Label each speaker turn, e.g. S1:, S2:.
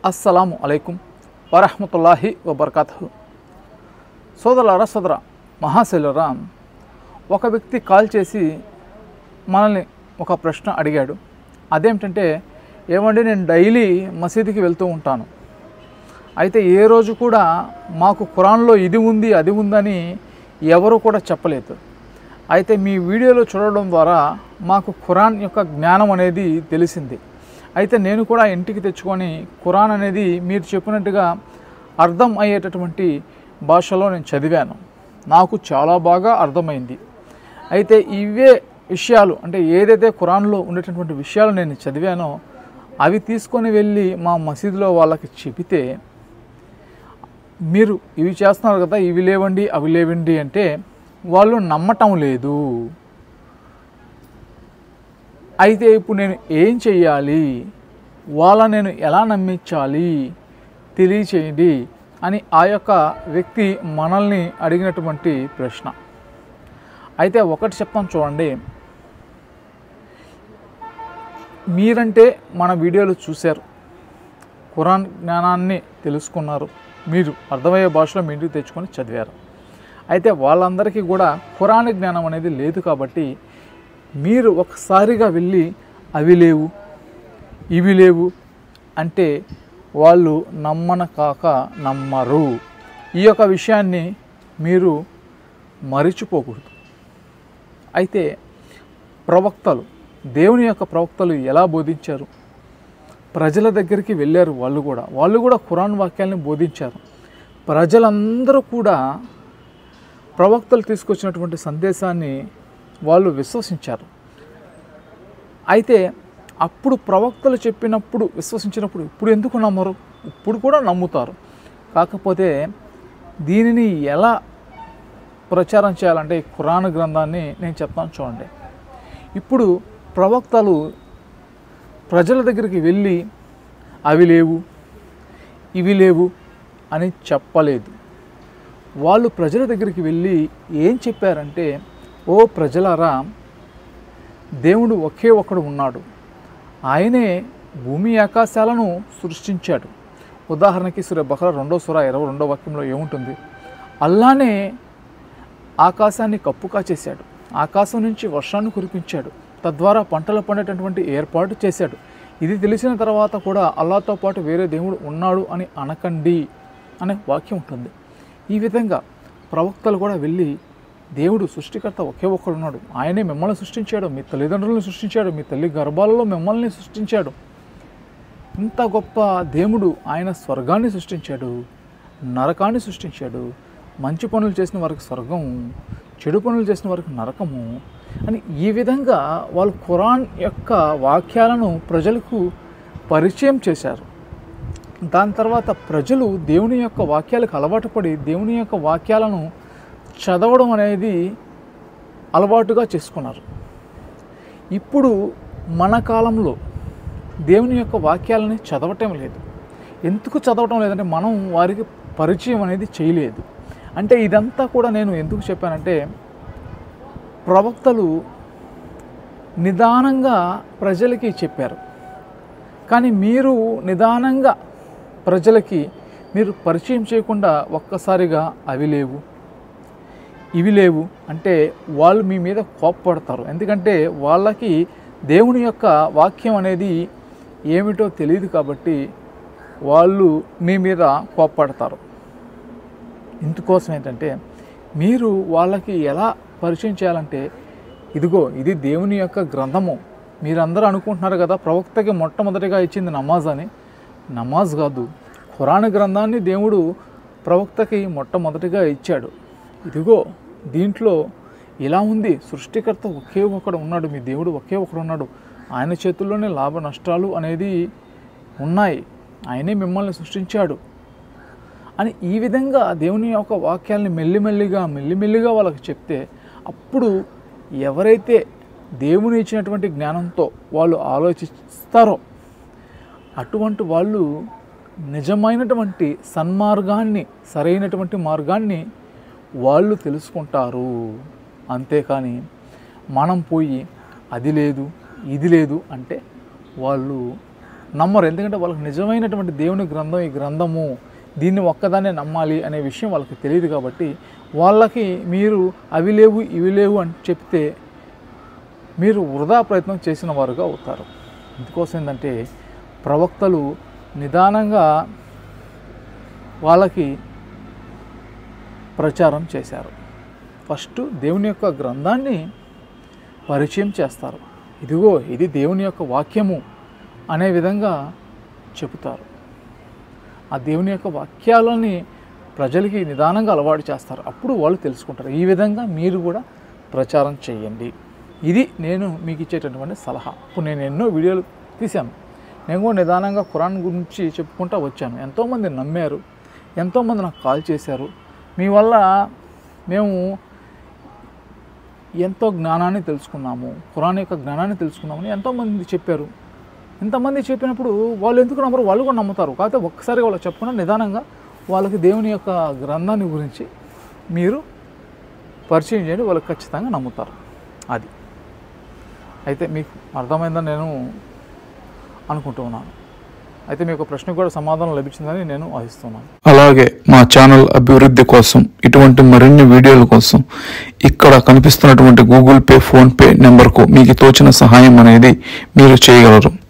S1: అస్సలాము అలైకుం వరహమతుల్లాహి వబర్కాతుహు. సోదర మహాశైలరా, ఒక వ్యక్తి కాల్ చేసి మనల్ని ఒక ప్రశ్న అడిగాడు. అదేమిటంటే, ఏమండి నేను డైలీ మసీదుకి వెళ్తూ ఉంటాను, అయితే ఏ రోజు కూడా మాకు ఖురాన్లో ఇది ఉంది అది ఉందని ఎవరు కూడా చెప్పలేదు. అయితే మీ వీడియోలో చూడడం ద్వారా మాకు ఖురాన్ యొక్క జ్ఞానం అనేది తెలిసింది. అయితే నేను కూడా ఇంటికి తెచ్చుకొని ఖురాన్ అనేది మీరు చెప్పినట్టుగా అర్థం అయ్యేటటువంటి భాషలో నేను చదివాను. నాకు చాలా బాగా అర్థమైంది. అయితే ఇవే విషయాలు, అంటే ఏదైతే ఖురాన్లో ఉండేటటువంటి విషయాలు నేను చదివానో అవి తీసుకొని వెళ్ళి మా మసీదులో వాళ్ళకి చెబితే, మీరు ఇవి చేస్తున్నారు కదా, ఇవి లేవండి అవి లేవండి అంటే వాళ్ళు నమ్మటం లేదు. అయితే ఇప్పుడు నేను ఏం చెయ్యాలి, నేను ఎలా నమ్మించాలి తెలియచేయండి అని ఆ యొక్క వ్యక్తి మనల్ని అడిగినటువంటి ప్రశ్న. అయితే ఒకటి చెప్తాను చూడండి, మీరంటే మన వీడియోలు చూశారు, ఖురాన్ జ్ఞానాన్ని తెలుసుకున్నారు, మీరు అర్థమయ్యే భాషలో మీ ఇంటికి తెచ్చుకొని చదివారు. అయితే వాళ్ళందరికీ కూడా ఖురాన్ జ్ఞానం అనేది లేదు. కాబట్టి మీరు ఒకసారిగా వెళ్ళి అవి లేవు ఇవి లేవు అంటే వాళ్ళు నమ్మరు. ఈ యొక్క విషయాన్ని మీరు మరిచిపోకూడదు. అయితే ప్రవక్తలు, దేవుని యొక్క ప్రవక్తలు ఎలా బోధించారు, ప్రజల దగ్గరికి వెళ్ళారు. వాళ్ళు కూడా ఖురాన్ వాక్యాలను బోధించారు. ప్రజలందరూ కూడా ప్రవక్తలు తీసుకొచ్చినటువంటి సందేశాన్ని వాళ్ళు విశ్వసించారు. అయితే అప్పుడు ప్రవక్తలు చెప్పినప్పుడు విశ్వసించినప్పుడు ఇప్పుడు ఎందుకు నమ్మరు? ఇప్పుడు కూడా నమ్ముతారు. కాకపోతే దీనిని ఎలా ప్రచారం చేయాలంటే ఈ ఖురాన్ గ్రంథాన్ని నేను చెప్తాను చూడండి. ఇప్పుడు ప్రవక్తలు ప్రజల దగ్గరికి వెళ్ళి అవి లేవు ఇవి లేవు అని చెప్పలేదు. వాళ్ళు ప్రజల దగ్గరికి వెళ్ళి ఏం చెప్పారంటే, ఓ ప్రజలారా, దేవుడు ఒకే ఒకడు ఉన్నాడు, ఆయనే భూమి ఆకాశాలను సృష్టించాడు. ఉదాహరణకి సూర బకరా 2వ సూర 22వ వాక్యంలో ఏముంటుంది? అల్లానే ఆకాశాన్ని కప్పుగా చేశాడు, ఆకాశం నుంచి వర్షాన్ని కురిపించాడు, తద్వారా పంటలు పండేటటువంటి ఏర్పాటు చేశాడు. ఇది తెలిసిన తర్వాత కూడా అల్లాతో పాటు వేరే దేవుడు ఉన్నాడు అని అనకండి అనే వాక్యం ఉంటుంది. ఈ విధంగా ప్రవక్తలు కూడా వెళ్ళి, దేవుడు సృష్టికర్త ఒకే ఒక్కడు ఉన్నాడు, ఆయనే మిమ్మల్ని సృష్టించాడు, మీ తల్లిదండ్రులను సృష్టించాడు, మీ తల్లి గర్భాలలో మిమ్మల్ని సృష్టించాడు, ఇంత గొప్ప దేవుడు ఆయన స్వర్గాన్ని సృష్టించాడు, నరకాన్ని సృష్టించాడు, మంచి పనులు చేసిన వారికి స్వర్గము, చెడు పనులు చేసిన వారికి నరకము అని ఈ విధంగా వాళ్ళు ఖురాన్ యొక్క వాక్యాలను ప్రజలకు పరిచయం చేశారు. దాని తర్వాత ప్రజలు దేవుని యొక్క వాక్యాలకు అలవాటు పడి దేవుని యొక్క వాక్యాలను చదవడం అనేది అలవాటుగా చేసుకున్నారు. ఇప్పుడు మన కాలంలో దేవుని యొక్క వాక్యాలని చదవటం లేదు. ఎందుకు చదవటం లేదంటే మనం వారికి పరిచయం అనేది చేయలేదు. అంటే ఇదంతా కూడా నేను ఎందుకు చెప్పానంటే, ప్రవక్తలు నిదానంగా ప్రజలకి చెప్పారు, కానీ మీరు నిదానంగా ప్రజలకి మీరు పరిచయం చేయకుండా ఒక్కసారిగా అవి లేవు ఇవి లేవు అంటే వాళ్ళు మీ మీద కోప్పడతారు. ఎందుకంటే వాళ్ళకి దేవుని యొక్క వాక్యం అనేది ఏమిటో తెలియదు కాబట్టి వాళ్ళు మీ మీద కోప్పడతారు. ఇందుకోసం ఏంటంటే, మీరు వాళ్ళకి ఎలా పరిచయం చేయాలంటే, ఇదిగో ఇది దేవుని యొక్క గ్రంథము. మీరందరూ అనుకుంటున్నారు కదా ప్రవక్తకి మొట్టమొదటిగా ఇచ్చింది నమాజ్ అని. నమాజ్ కాదు, ఖురాన్ గ్రంథాన్ని దేవుడు ప్రవక్తకి మొట్టమొదటిగా ఇచ్చాడు. ఇదిగో దీంట్లో ఇలా ఉంది, సృష్టికర్త ఒకే ఒకడు ఉన్నాడు, మీ దేవుడు ఒకే ఒకడు ఉన్నాడు, ఆయన చేతుల్లోనే లాభ నష్టాలు అనేది ఉన్నాయి, ఆయనే మిమ్మల్ని సృష్టించాడు అని ఈ విధంగా దేవుని యొక్క వాక్యాలని మెల్లిమెల్లిగా వాళ్ళకి చెప్తే, అప్పుడు ఎవరైతే దేవుని ఇచ్చినటువంటి జ్ఞానంతో వాళ్ళు ఆలోచిస్తారో అటువంటి వాళ్ళు నిజమైనటువంటి సన్మార్గాన్ని, సరైనటువంటి మార్గాన్ని వాళ్ళు తెలుసుకుంటారు. అంతేకాని మనం పోయి అది లేదు ఇది లేదు అంటే వాళ్ళు నమ్మరు. ఎందుకంటే వాళ్ళకి నిజమైనటువంటి దేవుని గ్రంథం ఈ గ్రంథము, దీన్ని ఒక్కదాన్నే నమ్మాలి అనే విషయం వాళ్ళకి తెలియదు. కాబట్టి వాళ్ళకి మీరు అవి లేవు ఇవి లేవు అని చెప్తే మీరు వృధా ప్రయత్నం చేసిన వారుగా అవుతారు. ఎందుకోసం ఏంటంటే ప్రవక్తలు నిదానంగా వాళ్ళకి ప్రచారం చేశారు. ఫస్ట్ దేవుని యొక్క గ్రంథాన్ని పరిచయం చేస్తారు. ఇదిగో ఇది దేవుని యొక్క వాక్యము అనే విధంగా చెబుతారు. ఆ దేవుని యొక్క వాక్యాలని ప్రజలకి నిదానంగా అలవాటు చేస్తారు. అప్పుడు వాళ్ళు తెలుసుకుంటారు. ఈ విధంగా మీరు కూడా ప్రచారం చేయండి. ఇది నేను మీకు ఇచ్చేటటువంటి సలహా. ఇప్పుడు నేను ఎన్నో వీడియోలు తీశాను. నేను కూడా నిదానంగా ఖురాన్ గురించి చెప్పుకుంటూ వచ్చాను. ఎంతోమంది నమ్మారు, ఎంతోమంది నాకు కాల్ చేశారు. మీ వల్ల మేము ఎంతో జ్ఞానాన్ని తెలుసుకున్నాము, ఖురాన్ యొక్క జ్ఞానాన్ని తెలుసుకున్నామని ఎంతోమంది చెప్పారు. ఇంతమంది చెప్పినప్పుడు వాళ్ళు ఎందుకు నమ్మరు? వాళ్ళు కూడా నమ్ముతారు. కాకపోతే ఒక్కసారి వాళ్ళు చెప్పకుండా నిదానంగా వాళ్ళకి దేవుని యొక్క గ్రంథాన్ని గురించి మీరు పరిచయం చేయండి. వాళ్ళు ఖచ్చితంగా నమ్ముతారు. అది అయితే మీకు అర్థమైందని నేను అనుకుంటూ ఉన్నాను. అయితే మీకు ప్రశ్నకు కూడా సమాధానం లభించిందని నేను ఆశిస్తున్నాను.
S2: అలాగే మా ఛానల్ అభివృద్ధి కోసం ఇటువంటి మరిన్ని వీడియోల కోసం ఇక్కడ కనిపిస్తున్నటువంటి గూగుల్ పే, ఫోన్పే నెంబర్కు మీకు తోచిన సహాయం అనేది మీరు చేయగలరు.